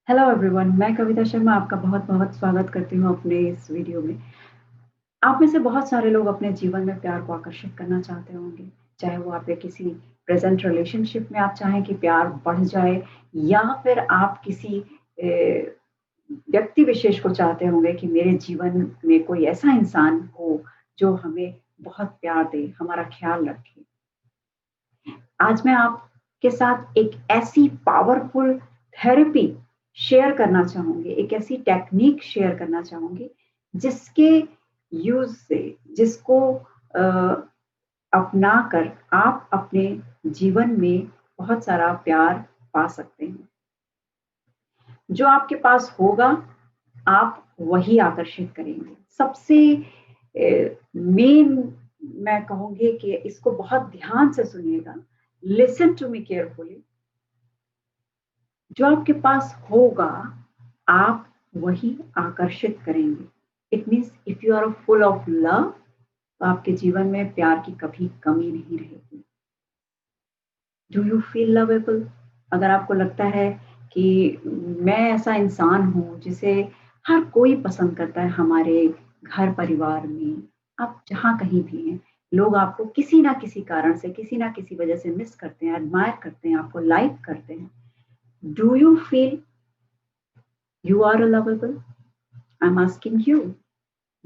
Hello everyone, मैं कविता शर्मा आपका बहुत-बहुत स्वागत करती हूँ अपने इस वीडियो में। आप में से बहुत सारे लोग अपने जीवन में प्यार को आकर्षित करना चाहते होंगे, चाहे वो आपके किसी प्रेज़ेंट रिलेशनशिप में आप चाहें कि प्यार बढ़ जाए या फिर आप किसी व्यक्ति विशेष को चाहते होंगे कि मेरे जीवन में कोई ऐसा इंसान हो, जो हमें बहुत प्यार दे, हमारा ख़्याल रखे। आज मैं आपके साथ एक ऐसी पावरफुल थेरेपी शेयर करना चाहूँगी, एक ऐसी टेक्नीक शेयर करना चाहूँगी, जिसके यूज़ से जिसको अ, अपनाकर आप अपने जीवन में बहुत सारा प्यार पा सकते हैं। जो आपके पास होगा, आप वही आकर्षित करेंगे। सबसे मेन मैं कहूँगी कि इसको बहुत ध्यान से सुनिएगा, लिसन टू मी केयरफुली। जो आपके पास होगा, आप वही आकर्षित करेंगे। It means if you are full of love तो आपके जीवन में प्यार की कभी कमी नहीं रहेगी। Do you feel lovable? अगर आपको लगता है कि मैं ऐसा इंसान हूँ जिसे हर कोई पसंद करता है हमारे घर परिवार में, आप जहाँ कहीं भी हैं, लोग आपको किसी ना किसी कारण से, किसी ना किसी वजह से मिस करते हैं, एडमायर करते हैं, आपको लाइक करते हैं। Do you feel you are lovable? I'm asking you,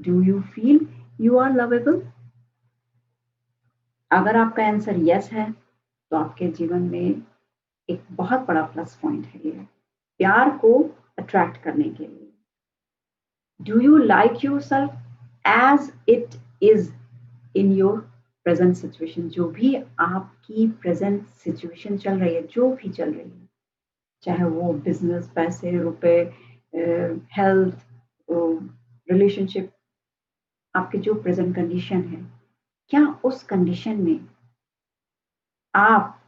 do you feel you are lovable? अगर आपका आंसर यस है, तो आपके जीवन में एक बहुत बड़ा प्लस पॉइंट है ये, प्यार को अट्रैक्ट करने के लिए। Do you like yourself as it is in your present situation? जो भी आपकी प्रेजेंट सिचुएशन चल रही है, जो भी चल रही है, चाहे वो बिजनेस, पैसे, रुपए, हेल्थ, रिलेशनशिप, आपकी जो प्रेजेंट कंडीशन है, क्या उस कंडीशन में आप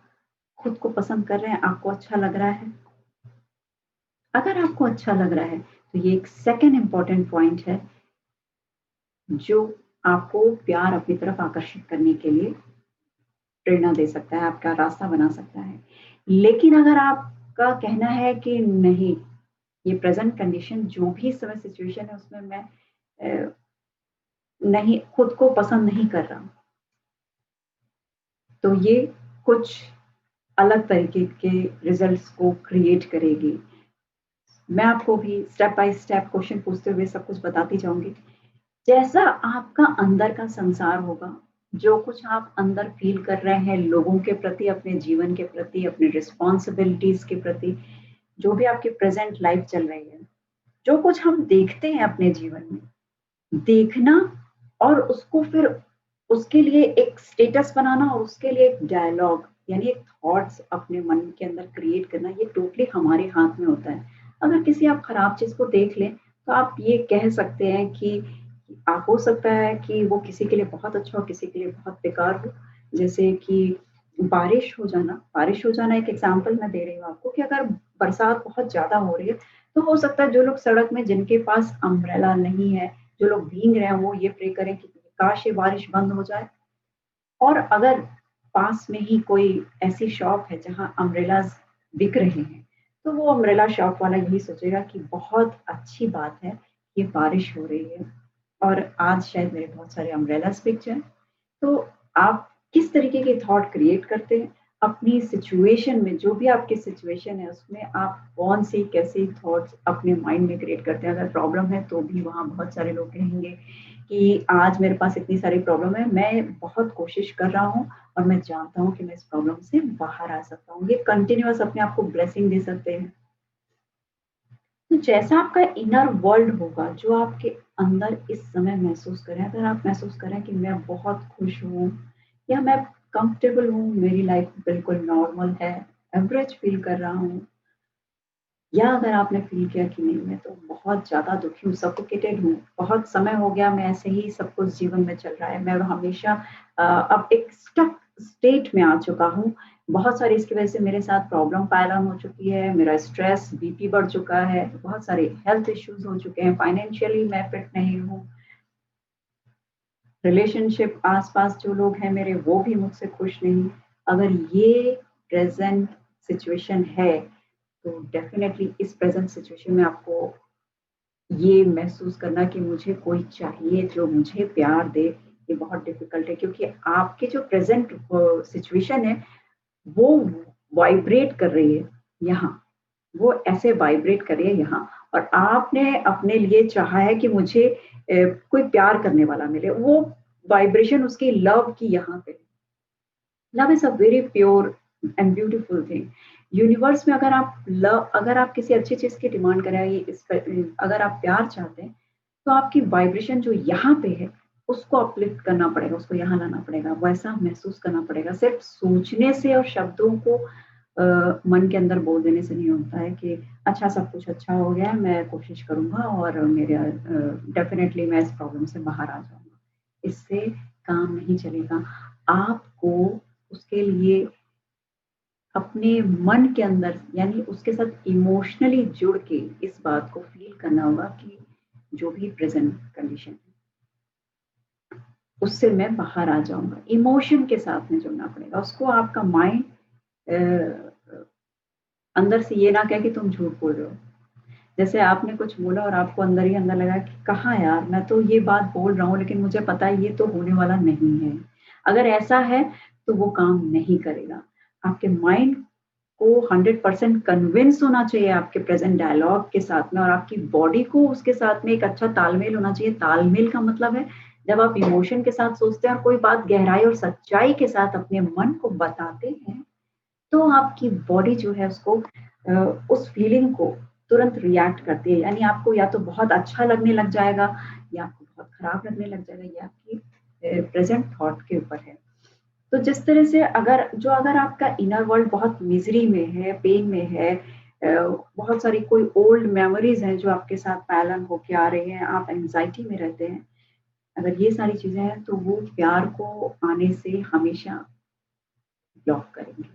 खुद को पसंद कर रहे हैं, आपको अच्छा लग रहा है? अगर आपको अच्छा लग रहा है, तो ये एक सेकंड इम्पोर्टेंट पॉइंट है, जो आपको प्यार अपनी तरफ आकर्षित करने के लिए प्रेरणा दे सकता है, आपका रास्ता बना सकता है। लेकिन अगर आपका कहना है कि नहीं, ये प्रेजेंट कंडीशन जो भी इस समय सिचुएशन है उसमें मैं नहीं, खुद को पसंद नहीं कर रहा, तो ये कुछ अलग तरीके के रिजल्ट्स को क्रिएट करेगी। मैं आपको भी स्टेप बाय स्टेप क्वेश्चन पूछते हुए सब कुछ बताती जाऊँगी। जैसा आपका अंदर का संसार होगा, जो कुछ आप अंदर फ़ील कर रहे हैं लोगों के प्रति, अपने जीवन के प्रति, अपनी रिस्पॉन्सिबिलिटीज़ के प्रति, जो भी आपकी प्रेज़ेंट लाइफ़ चल रही है, जो कुछ हम देखते हैं अपने जीवन में, देखना और उसको फिर उसके लिए एक स्टेटस बनाना और उसके लिए एक डायलॉग यानी एक थॉट्स अपने मन के अंदर क्रिएट करना, ये टोटली हमारे हाथ में होता है। अगर किसी आप खराब चीज़ को देख लें, तो आप ये कह सकते हैं कि हो सकता है कि वो किसी के लिए बहुत अच्छा हो, किसी के लिए बहुत बेकार हो। जैसे कि बारिश हो जाना एक एग्ज़ाम्पल मैं दे रही हूँ आपको कि अगर बरसात बहुत ज़्यादा हो रही है, तो हो सकता है जो लोग सड़क में जिनके पास अम्ब्रेला नहीं है, जो लोग भीग रहे हैं, वो ये प्रे करें कि काश ये बारिश बंद हो जाए। और अगर पास में ही कोई ऐसी शॉप है जहाँ अम्ब्रेलाज़ बिक रहे हैं, तो वो अम्ब्रेला शॉप वाला यही सोचेगा कि बहुत अच्छी बात है, ये बारिश हो रही है और आज शायद मेरे बहुत सारे अम्ब्रेलाज़ बिक जाएँ। तो आप किस तरीके के थॉट क्रिएट करते हैं, अपनी सिचुएशन में, जो भी आपकी सिचुएशन है, उसमें आप कौन-सी कैसे थॉट्स अपने माइंड में क्रिएट करते हैं? अगर प्रॉब्लम है, तो भी वहाँ बहुत सारे लोग कहेंगे कि आज मेरे पास इतनी सारी प्रॉब्लम है, मैं बहुत कोशिश कर रहा हूँ और मैं जानता हूँ कि मैं इस प्रॉब्लम से बाहर आ सकता हूँ। ये कंटीन्यूअस अपने आप को ब्लेसिंग दे सकते हैं। तो जैसा आपका इनर वर्ल्ड होगा, जो आपके अंदर इस समय महसूस करें, अगर आप महसूस करें कि मैं बहुत खुश हूँ या मैं कंफर्टेबल हूँ, मेरी लाइफ बिल्कुल नॉर्मल है, एवरेज फील कर रहा हूँ, या अगर आपने फ़ील किया कि नहीं मैं तो बहुत ज़्यादा दुखी हूँ, सफोकेटेड हूँ, बहुत समय हो गया मैं ऐसे ही सब कुछ जीवन में चल रहा है, मैं हमेशा अब एक स्टक स्टेट में आ चुका हूँ। बहुत सारी इसकी वज़ह से मेरे साथ प्रॉब्लम पाइल ऑन हो चुकी है, मेरा स्ट्रेस, बीपी बढ़ चुका है, बहुत सारे हेल्थ इश्यूज़ हो चुके हैं, फाइनेंशियली मैं फिट नहीं हूँ, रिलेशनशिप आस-पास जो लोग हैं मेरे वो भी मुझसे खुश नहीं। अगर ये प्रेज़ेंट सिचुएशन है, तो डेफ़िनेटली इस प्रेज़ेंट सिचुएशन में आपको ये महसूस करना कि मुझे कोई चाहिए जो मुझे प्यार दे, ये बहुत डिफ़िकल्ट है क्योंकि आपके जो प्रेज़ेंट सिचुएशन है, वो वाइब्रेट कर रही है यहाँ। वो ऐसे वाइब्रेट कर रही है यहाँ और आपने अपने लिए चाहा है कि मुझे कोई प्यार करने वाला मिले, वो वाइब्रेशन उसकी लव की यहाँ पे। Love is a very pure and beautiful thing. Universe में अगर आप किसी अच्छी चीज़ की डिमांड करें अगर आप प्यार चाहते हैं, तो आपकी वाइब्रेशन जो यहाँ पे है, उसको अपलिफ्ट करना पड़ेगा, उसको यहाँ लाना पड़ेगा, वैसा महसूस करना पड़ेगा। सिर्फ़ सोचने से और शब्दों को मन के अंदर बोल देने से नहीं होता है कि अच्छा सब कुछ अच्छा हो गया है, मैं कोशिश करूँगा और डेफ़िनेटली मैं इस प्रॉब्लम से बाहर आ जाऊँगा। इससे काम नहीं चलेगा। आपको उसके लिए अपने मन के अंदर यानी उसके साथ इमोशनली जुड़ के इस बात को फ़ील करना होगा कि जो भी प्रेज़ेंट कंडीशन है, उससे मैं बाहर आ जाऊँगा। इमोशन के साथ में जुड़ना पड़ेगा। उसको आपका माइंड अ, अंदर से ये ना कहे कि तुम झूठ बोल रहे हो। जैसे आपने कुछ बोला और आपको अंदर ही अंदर लगा कि कहाँ यार, मैं तो ये बात बोल रहा हूँ लेकिन मुझे पता है ये तो होने वाला नहीं है। अगर ऐसा है तो वो काम नहीं करेगा। आपके माइंड को 100% कन्विंस होना चाहिए आपके प्रेज़ेंट डायलॉग के साथ में और आपकी बॉडी को उसके साथ में एक अच्छा तालमेल होना चाहिए। तालमेल का मतलब है जब आप इमोशन के साथ सोचते हैं और कोई बात गहराई और सच्चाई के साथ अपने मन को बताते हैं, तो आपकी बॉडी जो है उसको उस फीलिंग को तुरंत रिएक्ट करती है। यानी आपको या तो बहुत अच्छा लगने लग जाएगा या आपको बहुत खराब लगने लग जाएगा। ये आपकी प्रेज़ेंट थॉट के ऊपर है। तो जिस तरह से अगर आपका इनर वर्ल्ड बहुत मिज़री में है, पेन में है बहुत सारी कोई ओल्ड मेमोरीज़ हैं जो आपके साथ पैरेलल होके आ रही हैं, आप एंग्ज़ायटी में रहते हैं। अगर ये सारी चीज़ें हैं तो वो प्यार को आने से हमेशा ब्लॉक करेंगी।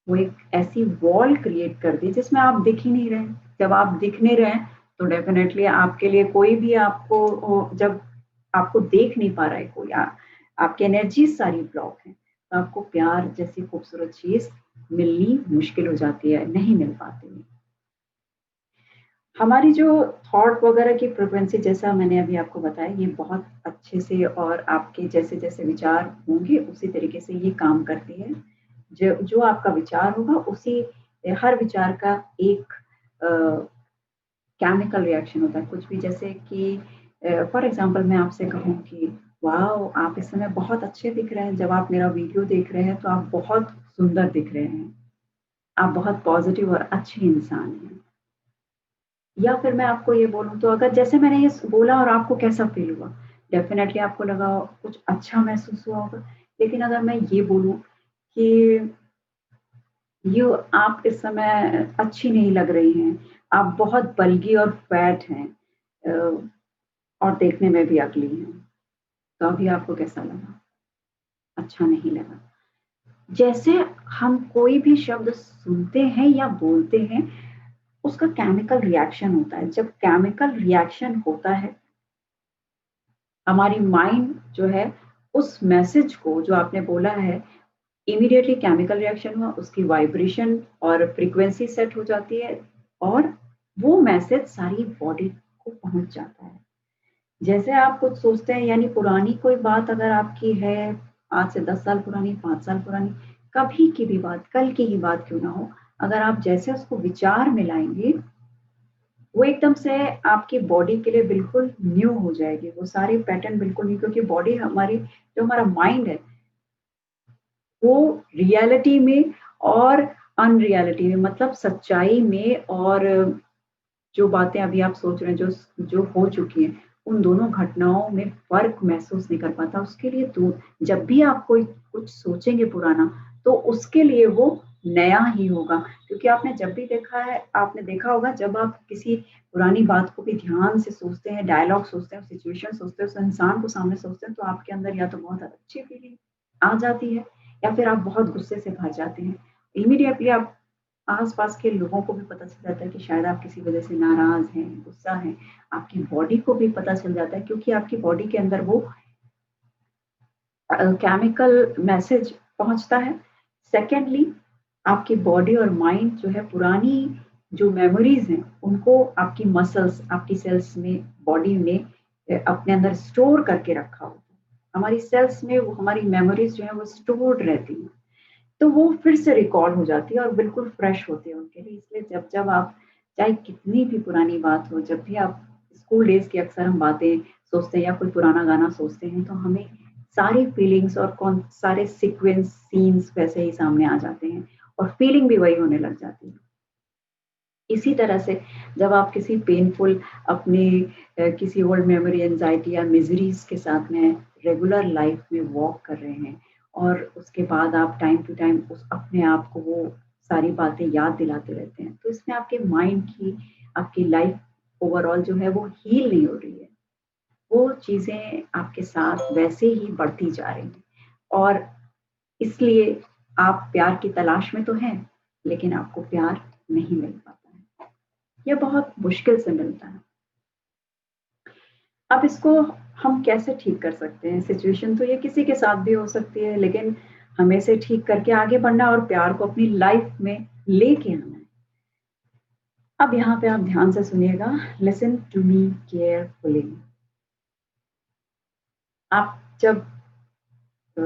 वो एक ऐसी वॉल क्रिएट कर दी जिसमें आप दिख ही नहीं रहे। जब आप दिख नहीं रहे हैं, तो डेफ़िनेटली आपके लिए कोई भी आपको जब आपको देख नहीं पा रहा है कोई आपकी एनर्जीज़ सारी ब्लॉक हैं, तो आपको प्यार जैसी खूबसूरत चीज़ मिलनी मुश्किल हो जाती है, नहीं मिल पाती है। हमारी जो थॉट वगैरह की फ्रीक्वेंसी जैसा मैंने अभी आपको बताया, ये बहुत अच्छे से और आपके जैसे-जैसे विचार होंगे, उसी तरीके से ये काम करती है। जो जो आपका विचार होगा उसी हर विचार का एक अ, केमिकल रिएक्शन होता है। कुछ भी जैसे कि फॉर एग्ज़ाम्पल मैं आपसे कहूँ कि वॉव! आप इस समय बहुत अच्छे दिख रहे हैं। जब आप मेरा वीडियो देख रहे हैं, तो आप बहुत सुंदर दिख रहे हैं। आप बहुत पॉज़िटिव और अच्छे इंसान हैं। या फिर मैं आपको ये बोलूँ तो अगर जैसे मैंने ये बोला और आपको कैसा फ़ील हुआ? डेफ़िनेटली आपको लगा कुछ अच्छा महसूस हुआ होगा। लेकिन अगर मैं ये बोलूँ कि यू आप इस समय अच्छी नहीं लग रही हैं, आप बहुत बल्की और फैट हैं अ, और देखने में भी अगली हैं, तो अभी आपको कैसा लगा? अच्छा नहीं लगा। जैसे हम कोई भी शब्द सुनते हैं या बोलते हैं, उसका केमिकल रिएक्शन होता है। जब केमिकल रिएक्शन होता है हमारी माइंड जो है उस मैसेज को जो आपने बोला है इमीडिएटली केमिकल रिएक्शन हुआ, उसकी वाइब्रेशन और फ्रीक्वेंसी सेट हो जाती है और वो मैसेज सारी बॉडी को पहुँच जाता है। जैसे आप कुछ सोचते हैं यानी पुरानी कोई बात अगर आपकी है, आज से 10 साल पुरानी, 5 साल पुरानी, कभी की भी बात, कल की ही बात क्यों ना हो, अगर आप जैसे उसको विचार में लाएँगे वो एकदम से आपकी बॉडी के लिए बिल्कुल न्यू हो जाएगी। वो सारे पैटर्न बिल्कुल न्यू क्योंकि बॉडी हमारी जो हमारा माइंड है, वो रियलिटी में और अनरियलिटी में मतलब सच्चाई में और जो बातें अभी आप सोच रहे हैं, जो हो चुकी हैं, उन दोनों घटनाओं में फ़र्क महसूस नहीं कर पाता। उसके लिए तो जब भी आप कोई कुछ सोचेंगे पुराना, तो उसके लिए वो नया ही होगा। क्योंकि आपने देखा होगा जब आप किसी पुरानी बात को भी ध्यान से सोचते हैं, डायलॉग सोचते हैं, सिचुएशन सोचते हैं, उस इंसान को सामने सोचते हैं, तो आपके अंदर या तो बहुत अच्छी फीलिंग आ जाती है या फिर आप बहुत गुस्से से भर जाते हैं। इमीडिएटली आप आस-पास के लोगों को भी पता चल जाता है कि शायद आप किसी वजह से नाराज़ हैं, गुस्सा हैं। आपकी बॉडी को भी पता चल जाता है क्योंकि आपकी बॉडी के अंदर वो केमिकल मैसेज पहुँचता है। सेकेंडली आपकी बॉडी और माइंड जो है पुरानी जो मेमोरीज़ हैं, उनको आपकी मसल्स, आपकी सेल्स में, बॉडी में अपने अंदर स्टोर करके रखा होता है। हमारी सेल्स में वो हमारी मेमोरीज़ जो हैं वो स्टोर्ड रहती हैं। तो वो फिर से रिकॉल हो जाती है और बिल्कुल फ्रेश होती है उनके लिए। इसलिए जब-जब आप चाहे कितनी भी पुरानी बात हो, जब भी आप स्कूल डेज़ की अक्सर हम बातें सोचते हैं या कोई पुराना गाना सोचते हैं, तो हमें सारी फीलिंग्स और कौन सारे सीक्वेंस, सीन्स वैसे ही सामने आ जाते हैं और फीलिंग भी वही होने लग जाती है। इसी तरह से जब आप किसी पेनफुल अपने किसी ओल्ड मेमोरी, एंग्ज़ायटी या मिज़रीज़ के साथ में रेगुलर लाइफ़ में वॉक कर रहे हैं और उसके बाद आप टाइम टू टाइम उस अपने आप को वो सारी बातें याद दिलाते रहते हैं, तो इसमें आपके माइंड की, आपकी लाइफ़ ओवरऑल जो है वो हील नहीं हो रही है। वो चीज़ें आपके साथ वैसे ही बढ़ती जा रही हैं और इसलिए आप प्यार की तलाश में तो हैं, लेकिन आपको प्यार नहीं मिल पाता है। ये बहुत मुश्किल से मिलता है। अब इसको हम कैसे ठीक कर सकते हैं? सिचुएशन तो ये किसी के साथ भी हो सकती है, लेकिन हमें इसे ठीक करके आगे बढ़ना और प्यार को अपनी लाइफ़ में लेके आना है। अब यहाँ पे आप ध्यान से सुनिएगा, लिसन टू मी केयरफुली। आप जब अ,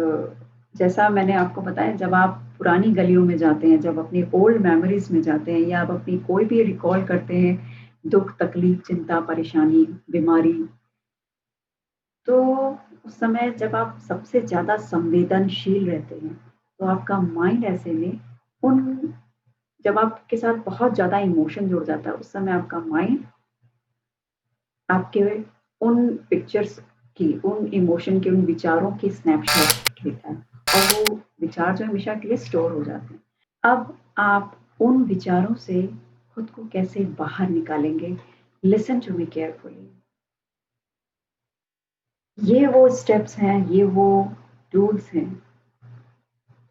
जैसा मैंने आपको बताया जब आप पुरानी गलियों में जाते हैं, जब अपनी ओल्ड मेमोरीज़ में जाते हैं या आप अपनी कोई भी रिकॉल करते हैं, दुःख, तकलीफ़, चिंता, परेशानी, बीमारी, तो उस समय जब आप सबसे ज़्यादा संवेदनशील रहते हैं, तो आपका माइंड ऐसे में उन जब आपके साथ बहुत ज़्यादा इमोशन जुड़ जाता है, उस समय आपका माइंड आपके उन पिक्चर्स की, उन इमोशन के, उन विचारों की स्नैपशॉट लेता है और वो विचार जो हमेशा के लिए स्टोर हो जाते हैं। अब आप उन विचारों से खुद को कैसे बाहर निकालेंगे? Listen to me carefully. ये वो स्टेप्स हैं, ये वो टूल्स हैं,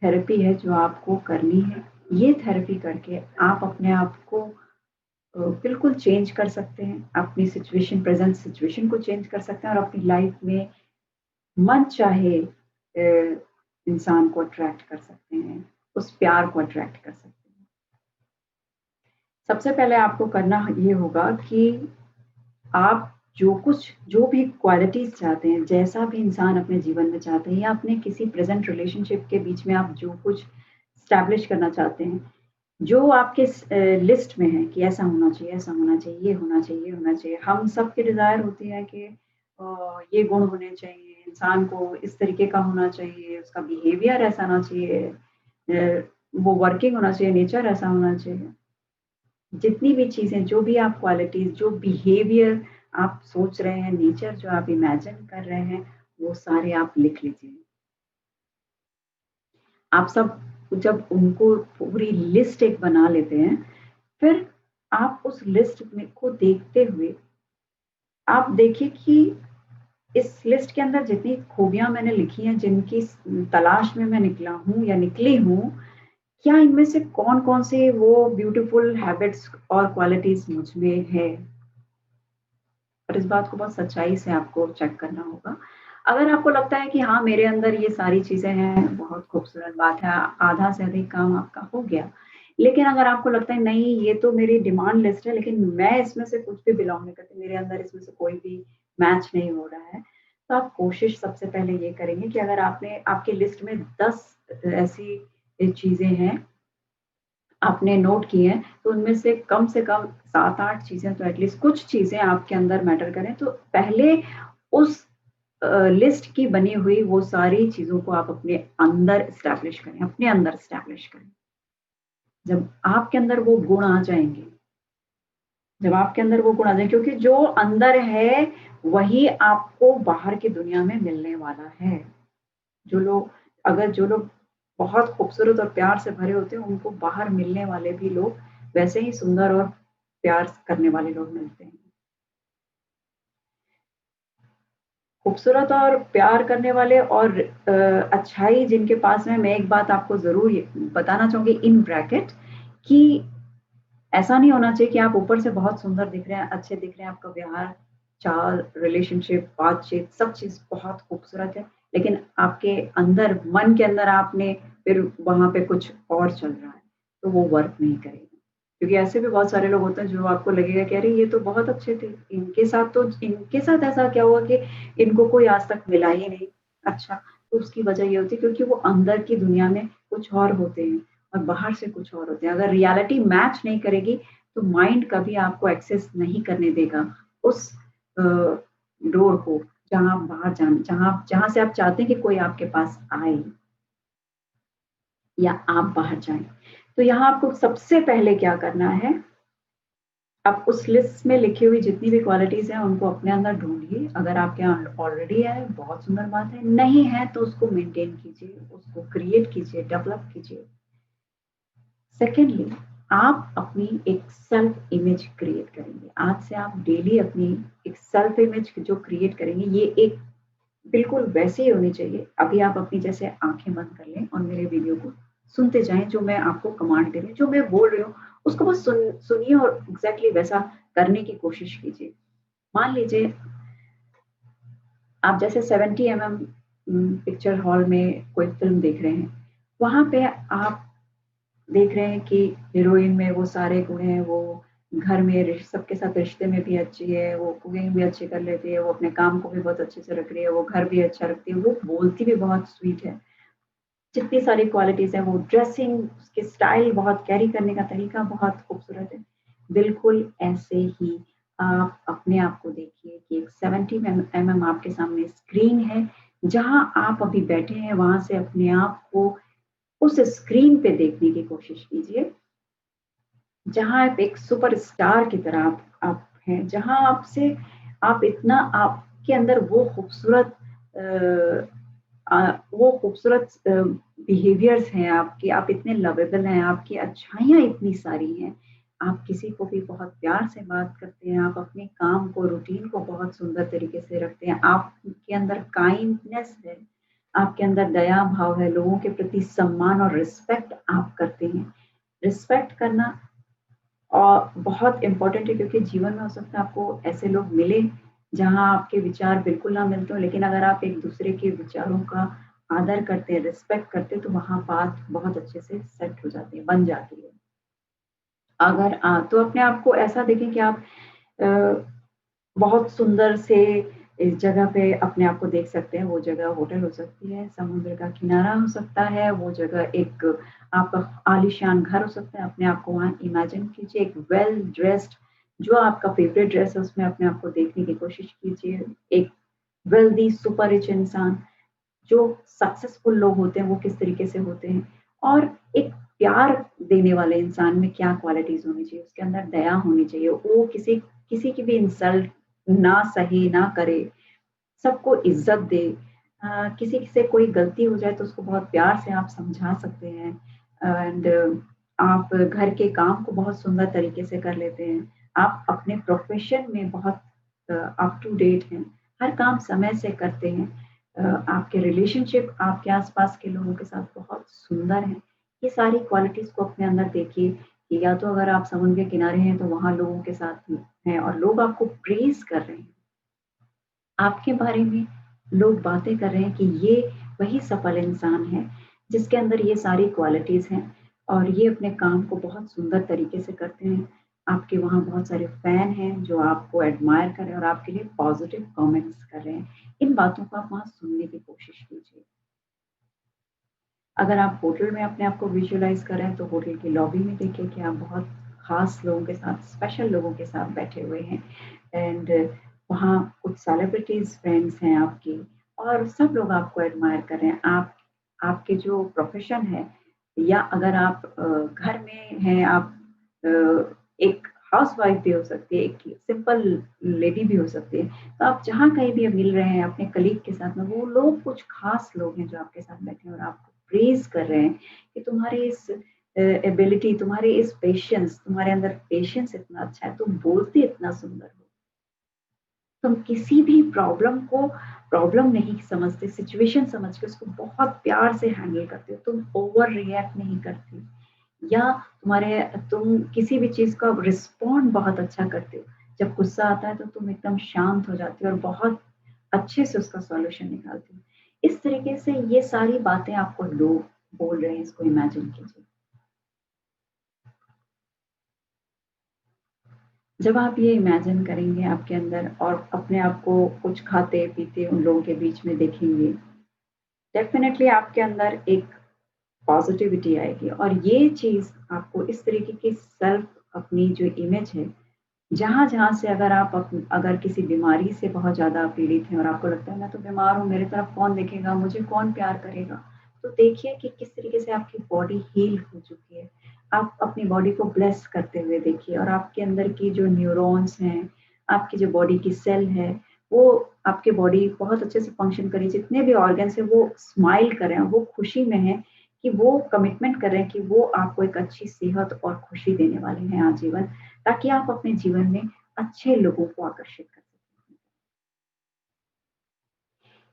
थेरेपी है जो आपको करनी है। ये थेरेपी करके आप अपने आप को बिल्कुल चेंज कर सकते हैं। अपनी सिचुएशन प्रेज़ेंट सिचुएशन को चेंज कर सकते हैं और अपनी लाइफ़ में मनचाहे इंसान को अट्रैक्ट कर सकते हैं, उस प्यार को अट्रैक्ट कर सकते हैं। सबसे पहले आपको करना ये होगा कि आप जो भी क्वालिटीज़ चाहते हैं, जैसा भी इंसान अपने जीवन में चाहते हैं या अपने किसी प्रेज़ेंट रिलेशनशिप के बीच में आप जो कुछ एस्टैब्लिश करना चाहते हैं, जो आपके लिस्ट में है कि ऐसा होना चाहिए, ऐसा होना चाहिए, ये होना चाहिए, ये होना चाहिए। हम सबकी डिज़ायर होती है कि ये गुण होने चाहिए, इंसान को इस तरीके का होना चाहिए, उसका बिहेवियर ऐसा होना चाहिए, वो वर्किंग होना चाहिए, नेचर ऐसा होना चाहिए। जितनी भी चीज़ें, जो भी आप क्वालिटीज़, जो बिहेवियर आप सोच रहे हैं, नेचर जो आप इमेजिन कर रहे हैं, वो सारे आप लिख लीजिए। आप सब जब उनको पूरी लिस्ट एक बना लेते हैं, फिर आप उस लिस्ट में को देखते हुए आप देखिए कि इस लिस्ट के अंदर जितनी खूबियाँ मैंने लिखी हैं, जिनकी तलाश में मैं निकला हूँ या निकली हूँ, क्या इनमें से कौन-कौन से वो ब्यूटीफुल हैबिट्स और क्वालिटीज़ मुझ में है? और इस बात को बहुत सच्चाई से आपको चेक करना होगा। अगर आपको लगता है कि हाँ, मेरे अंदर ये सारी चीज़ें हैं, बहुत खूबसूरत बात है, आधा से अधिक काम आपका हो गया। लेकिन अगर आपको लगता है नहीं, ये तो मेरी डिमांड लिस्ट है, लेकिन मैं इसमें से कुछ भी बिलॉन्ग नहीं करती, मेरे अंदर इसमें से कोई भी मैच नहीं हो रहा है, तो आप कोशिश सबसे पहले ये करेंगे कि अगर आपने आपकी लिस्ट में 10 ऐसी चीज़ें हैं आपने नोट की हैं, तो उनमें से कम 7-8 चीज़ें तो एटलीस्ट कुछ चीज़ें आपके अंदर मैटर करें, तो पहले उस लिस्ट की बनी हुई वो सारी चीज़ों को आप अपने अंदर एस्टैब्लिश करें, अपने अंदर एस्टैब्लिश करें। जब आपके अंदर वो गुण आ जाएँगे, जब आपके अंदर वो गुण आ जाएँ क्योंकि जो अंदर है, वही आपको बाहर की दुनिया में मिलने वाला है। जो लोग बहुत खूबसूरत और प्यार से भरे होते हैं, उनको बाहर मिलने वाले भी लोग वैसे ही सुंदर और प्यार करने वाले लोग मिलते हैं। खूबसूरत और प्यार करने वाले और अच्छाई जिनके पास है, मैं एक बात आपको ज़रूर ये बताना चाहूँगी इन ब्रैकेट कि ऐसा नहीं होना चाहिए कि आप ऊपर से बहुत सुंदर दिख रहे हैं, अच्छे दिख रहे हैं, आपका व्यवहार, चाल, रिलेशनशिप, बातचीत सब चीज़ बहुत खूबसूरत है, लेकिन आपके अंदर मन के अंदर आपने फिर वहाँ पे कुछ और चल रहा है, तो वो वर्क नहीं करेगा। क्योंकि ऐसे भी बहुत सारे लोग होते हैं जो आपको लगेगा कि अरे ये तो बहुत अच्छे थे, इनके साथ ऐसा क्या हुआ कि इनको कोई आज तक मिला ही नहीं। अच्छा, तो उसकी वजह ये होती है क्योंकि वो अंदर की दुनिया में कुछ और होते हैं और बाहर से कुछ और होते हैं। अगर रियलिटी मैच नहीं करेगी, तो माइंड कभी आपको एक्सेस नहीं करने देगा उस डोर को, जहाँ आप बाहर जाना जहाँ जहाँ से आप चाहते हैं कि कोई आपके पास आए या आप बाहर जाएँ। तो यहाँ आपको सबसे पहले क्या करना है, आप उस लिस्ट में लिखी हुई जितनी भी क्वालिटीज़ हैं, उनको अपने अंदर ढूँढिए। अगर आपके यहाँ ऑलरेडी है, बहुत सुंदर बात है, नहीं है तो उसको मेंटेन कीजिए, उसको क्रिएट कीजिए, डेवलप कीजिए। सेकेंडली, आप अपनी एक सेल्फ इमेज क्रिएट करेंगे। आज से आप डेली अपनी एक सेल्फ इमेज जो क्रिएट करेंगे, ये एक बिल्कुल वैसे ही होनी चाहिए। अभी आप अपनी जैसे आँखें बंद कर लें और मेरे वीडियो को सुनते जाएँ, जो मैं आपको कमांड दे रही हूँ, जो मैं बोल रही हूँ, उसको बस सुनिए और एग्ज़ैक्टली वैसा करने की कोशिश कीजिए। मान लीजिए आप जैसे 70 पिक्चर हॉल में कोई फ़िल्म देख रहे हैं, वहाँ पे आप देख रहे हैं कि हीरोइन में वो सारे गुण हैं, वो घर में सबके साथ रिश्ते में भी अच्छी है, वो कुकिंग भी अच्छी कर लेती है, वो अपने काम को भी बहुत अच्छे से रख रही है, वो घर भी अच्छा रखती है, वो बोलती भी बहुत स्वीट है। जितनी सारी क्वालिटीज़ हैं, वो ड्रेसिंग, उसके स्टाइल बहुत कैरी करने का तरीका बहुत खूबसूरत है। बिल्कुल ऐसे ही आप अपने आप को देखिए कि एक 70 आपके सामने स्क्रीन है, जहाँ आप अभी बैठे हैं, वहाँ से अपने आप को उस स्क्रीन पे देखने की कोशिश कीजिए, जहाँ आप एक सुपरस्टार की तरह आप हैं, जहाँ आपसे आप इतना आपके अंदर वो खूबसूरत बिहेवियर्स हैं आपके, आप इतने लवेबल हैं, आपकी अच्छाइयाँ इतनी सारी हैं, आप किसी को भी बहुत प्यार से बात करते हैं, आप अपने काम को, रूटीन को बहुत सुंदर तरीके से रखते हैं, आपके अंदर काइंडनेस है, आपके अंदर दया भाव है, लोगों के प्रति सम्मान और रिस्पेक्ट आप करते हैं। रिस्पेक्ट करना बहुत इम्पोर्टेंट है क्योंकि जीवन में हो सकता है आपको ऐसे लोग मिलें, जहाँ आपके विचार बिल्कुल ना मिलते हों, लेकिन अगर आप एक-दूसरे के विचारों का आदर करते हैं, रिस्पेक्ट करते हैं, तो वहाँ बात बहुत अच्छे से सेट हो जाती है, बन जाती है। अगर तो अपने आप को ऐसा देखें कि आप अ, बहुत सुंदर से इस जगह पे अपने आप को देख सकते हैं, वो जगह होटल हो सकती है, समुद्र का किनारा हो सकता है, वो जगह एक आपका आलीशान घर हो सकता है, अपने आप को वहाँ इमेजिन कीजिए, एक वेल ड्रेस्ड जो आपका फेवरेट ड्रेस है, उसमें अपने आप को देखने की कोशिश कीजिए, एक वेल्दी सुपर रिच इंसान जो सक्सेसफुल लोग होते हैं वो किस तरीके से होते हैं और एक प्यार देने वाले इंसान में क्या क्वालिटीज़ होनी चाहिए, उसके अंदर दया होनी चाहिए, वो किसी किसी की भी इंसल्ट ना सहे, ना करे, सबको इज़्ज़त दे। किसी से कोई गलती हो जाए तो उसको बहुत प्यार से आप समझा सकते हैं एंड आप घर के काम को बहुत सुंदर तरीके से कर लेते हैं। आप अपने प्रोफ़ेशन में बहुत अप टू डेट हैं, हर काम समय से करते हैं। आपके रिलेशनशिप आपके आस-पास के लोगों के साथ बहुत सुंदर हैं। ये सारी क्वालिटीज़ को अपने अंदर देखिए कि या तो अगर आप समुद्र के किनारे हैं तो वहाँ लोगों के साथ हैं और लोग आपको प्रेज़ कर रहे हैं। आपके बारे में लोग बातें कर रहे हैं कि ये वही सफल इंसान है, जिसके अंदर ये सारी क्वालिटीज़ हैं और ये अपने काम को बहुत सुंदर तरीके से करते हैं। आपके वहाँ बहुत सारे फैन हैं जो आपको एडमायर कर रहे हैं और आपके लिए पॉज़िटिव कमेंट्स कर रहे हैं। इन बातों को आप वहाँ सुनने की कोशिश कीजिए। अगर आप होटल में अपने आप को विजुअलाइज़ कर रहे हैं, तो होटल की लॉबी में देखिए कि आप बहुत ख़ास लोगों के साथ, स्पेशल लोगों के साथ बैठे हुए हैं एंड वहाँ कुछ सेलिब्रिटीज़ फ्रेंड्स हैं आपकी और सब लोग आपको एडमायर कर रहे हैं। आपके जो प्रोफ़ेशन है या अगर आप घर में हैं, आप एक हाउसवाइफ़ भी हो सकती है, एक सिंपल लेडी भी हो सकती है। तो आप जहाँ कहीं भी मिल रहे हैं अपने कलीग के साथ में, वो लोग कुछ ख़ास लोग हैं जो आपके साथ बैठे हैं और आपको प्रेज़ कर रहे हैं कि तुम्हारी इस एबिलिटी, तुम्हारी इस पेशेंस, तुम्हारे अंदर पेशेंस इतना अच्छा है, तुम बोलते इतना सुंदर हो। तुम किसी भी प्रॉब्लम नहीं समझते, सिचुएशन समझ के उसको बहुत प्यार से हैंडल करते हो। तुम ओवर रिएक्ट नहीं करते या तुम किसी भी चीज़ का रिस्पॉन्ड बहुत अच्छा करते हो। जब गुस्सा आता है तो तुम एकदम शांत हो जाते हो और बहुत अच्छे से उसका सॉल्यूशन निकालते हो। इस तरीके से ये सारी बातें आपको लोग बोल रहे हैं, इसको इमेजिन कीजिए। जब आप ये इमेजिन करेंगे आपके अंदर और अपने आप को कुछ खाते-पीते उन लोगों के बीच में देखेंगे, डेफ़िनेटली आपके अंदर एक पॉज़िटिविटी आएगी और ये चीज़ आपको इस तरीके की सेल्फ़ अपनी जो इमेज है, जहाँ-जहाँ से अगर किसी बीमारी से बहुत ज़्यादा पीड़ित हैं और आपको लगता है मैं तो बीमार हूँ, मेरी तरफ कौन देखेगा, मुझे कौन प्यार करेगा? तो देखिए कि किस तरीके से आपकी बॉडी हील हो चुकी है। आप अपनी बॉडी को ब्लेस करते हुए देखिए और आपके अंदर की जो न्यूरॉन्स हैं, आपकी जो बॉडी की सेल है, वो आपकी बॉडी बहुत अच्छे से फंक्शन कर रही है। जितने भी ऑर्गन्स हैं वो स्माइल कर रहे हैं, वो खुशी में हैं कि वो कमिटमेंट कर रहे हैं कि वो आपको एक अच्छी सेहत और खुशी देने वाले हैं आजीवन, ताकि आप अपने जीवन में अच्छे लोगों को आकर्षित कर सकें।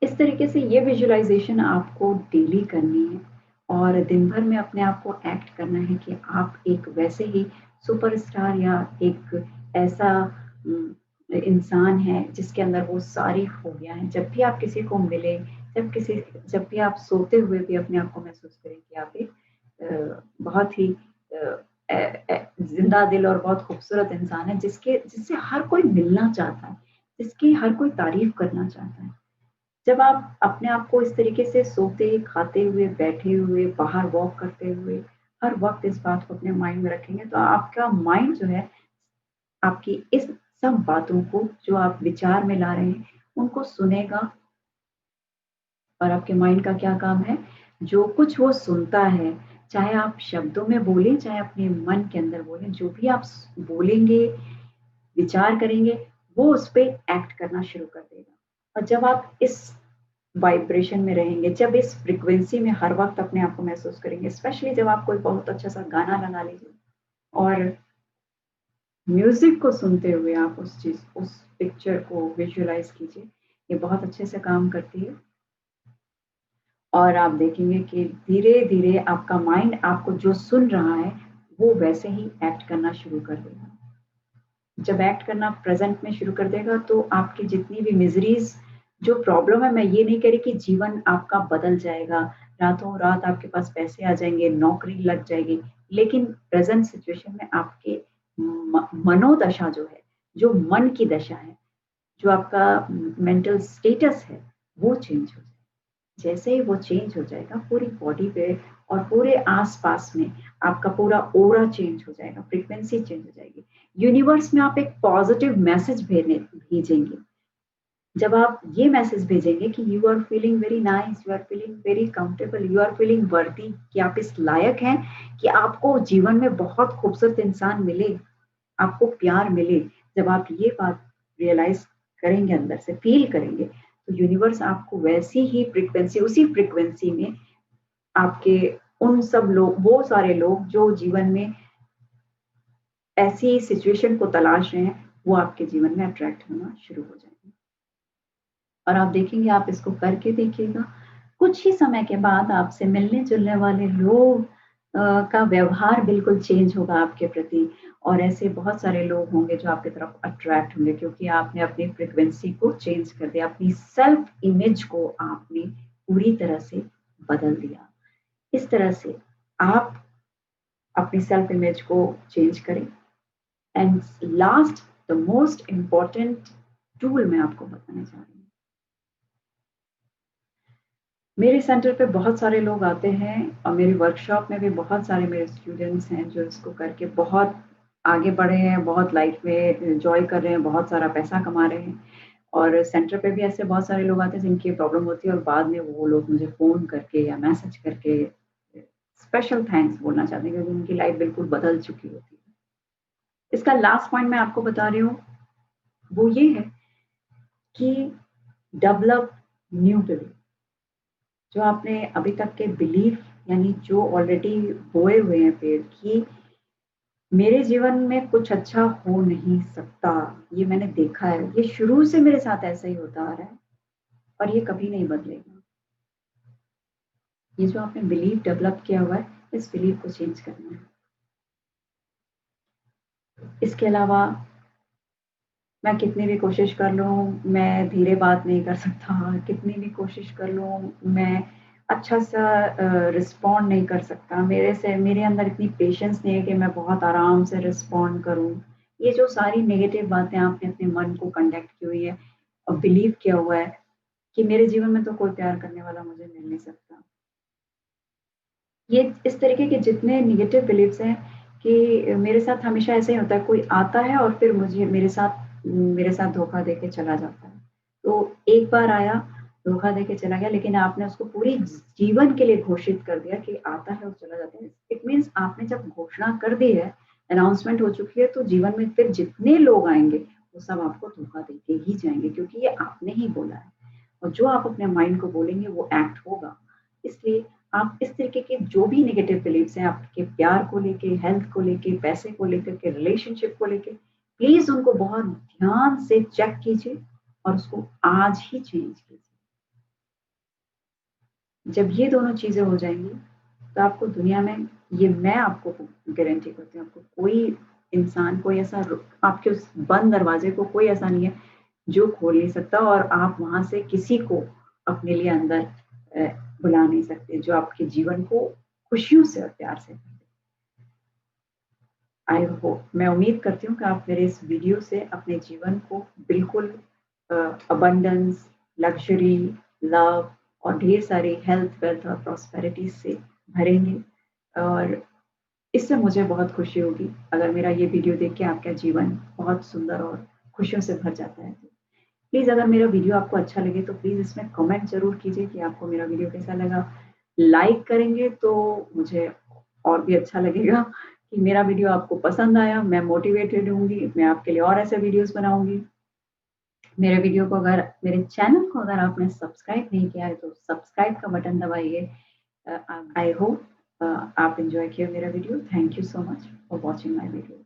इस तरीके से ये विजुअलाइज़ेशन आपको डेली करनी है और दिन भर में अपने आप को एक्ट करना है कि आप एक वैसे ही सुपरस्टार या एक ऐसा इंसान है जिसके अंदर वो सारी खूबियाँ हैं। जब भी आप किसी को मिलें, जब भी आप सोते हुए भी अपने आप को महसूस करें कि आप एक बहुत ही अ, ज़िंदा दिल और बहुत खूबसूरत इंसान है जिससे हर कोई मिलना चाहता है, जिसकी हर कोई तारीफ़ करना चाहता है। जब आप अपने आप को इस तरीके से सोते, खाते हुए, बैठे हुए, बाहर वॉक करते हुए, हर वक़्त इस बात को अपने माइंड में रखेंगे, तो आपका माइंड जो है, आपकी इस सब बातों को जो आप विचार में ला रहे हैं, उनको सुनेगा और आपके माइंड का क्या काम है, जो कुछ वो सुनता है, चाहे आप शब्दों में बोलें, चाहे अपने मन के अंदर बोलें, जो भी आप बोलेंगे, विचार करेंगे, वो उस पे एक्ट करना शुरू कर देगा। और जब आप इस वाइब्रेशन में रहेंगे, जब इस फ्रीक्वेंसी में हर वक़्त अपने आप को महसूस करेंगे, स्पेशली जब आप कोई बहुत अच्छा-सा गाना लगा लीजिए और म्यूज़िक को सुनते हुए आप उस पिक्चर को विजुअलाइज़ कीजिए। ये बहुत अच्छे से काम करती है और आप देखेंगे कि धीरे-धीरे आपका माइंड आपको जो सुन रहा है, वो वैसे ही एक्ट करना शुरू कर देगा। जब एक्ट करना प्रेज़ेंट में शुरू कर देगा, तो आपकी जितनी भी मिज़रीज़ जो प्रॉब्लम है, मैं ये नहीं कह रही कि जीवन आपका बदल जाएगा, रातों-रात आपके पास पैसे आ जाएँगे, नौकरी लग जाएगी, लेकिन प्रेज़ेंट सिचुएशन में आपके मनोदशा जो है, जो मन की दशा है, जो आपका मेंटल स्टेटस है, वो चेंज हो जाएगा। जैसे ही वो चेंज हो जाएगा, पूरी बॉडी पे और पूरे आस-पास में आपका पूरा ऑरा चेंज हो जाएगा, फ्रीक्वेंसी चेंज हो जाएगी। यूनिवर्स में आप एक पॉज़िटिव मैसेज भेजेंगे। जब आप ये मैसेज भेजेंगे कि you are feeling very nice, you are feeling very comfortable, you are feeling worthy कि आप इस लायक हैं कि आपको जीवन में बहुत खूबसूरत इंसान मिले, आपको प्यार मिले। जब आप ये बात रियलाइज़ करेंगे अंदर से, फ़ील करेंगे, तो यूनिवर्स आपको वैसी ही फ्रीक्वेंसी उसी फ्रीक्वेंसी में आपके उन सब लोग वो सारे लोग जो जीवन में ऐसी सिचुएशन को तलाश रहे हैं, वो आपके जीवन में अट्रैक्ट होना शुरू हो जाएँगे। और आप देखेंगे, आप इसको करके देखिएगा, कुछ ही समय के बाद आपसे मिलने-जुलने वाले लोग का व्यवहार बिल्कुल चेंज होगा आपके प्रति और ऐसे बहुत सारे लोग होंगे जो आपकी तरफ अट्रैक्ट होंगे क्योंकि आपने अपनी फ्रीक्वेंसी को चेंज कर दिया, अपनी सेल्फ इमेज को आपने पूरी तरह से बदल दिया। इस तरह से आप अपनी सेल्फ इमेज को चेंज करें and last the most important tool मैं आपको बताना चाह रही हूँ। मेरे सेंटर पे बहुत सारे लोग आते हैं और मेरी वर्कशॉप में भी बहुत सारे मेरे स्टूडेंट्स हैं जो इसको करके बहुत आगे बढ़े हैं, बहुत लाइफ में एन्जॉय कर रहे हैं, बहुत सारा पैसा कमा रहे हैं। और सेंटर पे भी ऐसे बहुत सारे लोग आते हैं जिनकी प्रॉब्लम होती है और बाद में वो लोग मुझे फ़ोन करके या मैसेज करके स्पेशल थैंक्स बोलना चाहते हैं क्योंकि उनकी लाइफ बिल्कुल बदल चुकी होती है। इसका लास्ट पॉइंट मैं आपको बता रही हूँ, वो ये है कि डेवलप न्यू बिलीफ। जो आपने अभी तक के बिलीफ यानी जो ऑलरेडी बोए हुए हैं पेड़ कि मेरे जीवन में कुछ अच्छा हो नहीं सकता, ये मैंने देखा है, ये शुरू से मेरे साथ ऐसा ही होता आ रहा है और ये कभी नहीं बदलेगा। ये जो आपने बिलीफ डेवलप किया हुआ है, इस बिलीफ को चेंज करना है। इसके अलावा मैं कितनी भी कोशिश कर लूँ, मैं धीरे बात नहीं कर सकता, कितनी भी कोशिश कर लूँ, मैं अच्छा-सा रिस्पॉन्ड नहीं कर सकता। मेरे अंदर इतनी पेशेंस नहीं है कि मैं बहुत आराम से रिस्पॉन्ड करूँ। ये जो सारी नेगेटिव बातें आपने अपने मन को कंडक्ट की हुई है और बिलीव किया हुआ है कि मेरे जीवन में तो कोई प्यार करने वाला मुझे मिल नहीं सकता। ये इस तरीके के जितने नेगेटिव बिलीव्स हैं कि मेरे साथ हमेशा ऐसे ही होता है, कोई आता है और फिर मुझे मेरे साथ धोखा देके चला जाता है। तो एक बार आया, धोखा देके चला गया, लेकिन आपने उसको पूरी जीवन के लिए घोषित कर दिया कि आता है और चला जाता है। इट मीन्स आपने जब घोषणा कर दी है, अनाउंसमेंट हो चुकी है, तो जीवन में फिर जितने लोग आएँगे, वो सब आपको धोखा देके ही जाएँगे क्योंकि ये आपने ही बोला है। और जो आप अपने माइंड को बोलेंगे वो एक्ट होगा। इसलिए आप इस तरीके के जो भी नेगेटिव बिलीव्स हैं आपके प्यार को लेके, हेल्थ को लेके, पैसे को लेकर के, रिलेशनशिप को लेके, प्लीज़ उनको बहुत ध्यान से चेक कीजिए और उसको आज ही चेंज कीजिए। जब ये दोनों चीज़ें हो जाएँगी, तो आपको दुनिया में ये मैं आपको गारंटी करती हूँ, आपको कोई इंसान कोई ऐसा आपके उस बंद दरवाज़े को कोई ऐसा नहीं है, जो खोल नहीं सकता और आप वहाँ से किसी को अपने लिए अंदर अ, बुला नहीं सकते, जो आपके जीवन को खुशियों से और प्यार से भर दे। आई होप मैं उम्मीद करती हूँ कि आप मेरे इस वीडियो से अपने जीवन को बिल्कुल अ, अबंडेंस, लग्ज़री, लव और ढेर सारी हेल्थ, वेल्थ और प्रॉस्पेरिटी से भरेंगे और इससे मुझे बहुत खुशी होगी अगर मेरा ये वीडियो देख के आपका जीवन बहुत सुंदर और खुशियों से भर जाता है तो। प्लीज़ अगर मेरा वीडियो आपको अच्छा लगे तो प्लीज़ इसमें कमेंट ज़रूर कीजिए कि आपको मेरा वीडियो कैसा लगा। लाइक करेंगे तो मुझे और भी अच्छा लगेगा कि मेरा वीडियो आपको पसंद आया, मैं मोटिवेटेड होंगी, मैं आपके लिए और ऐसे वीडियोज़ बनाऊँगी। मेरे वीडियो को अगर मेरे चैनल को अगर आपने सब्सक्राइब नहीं किया है तो सब्सक्राइब का बटन दबाइए। आई होप आप एन्जॉय किए मेरा video. Thank you so much for watching my video.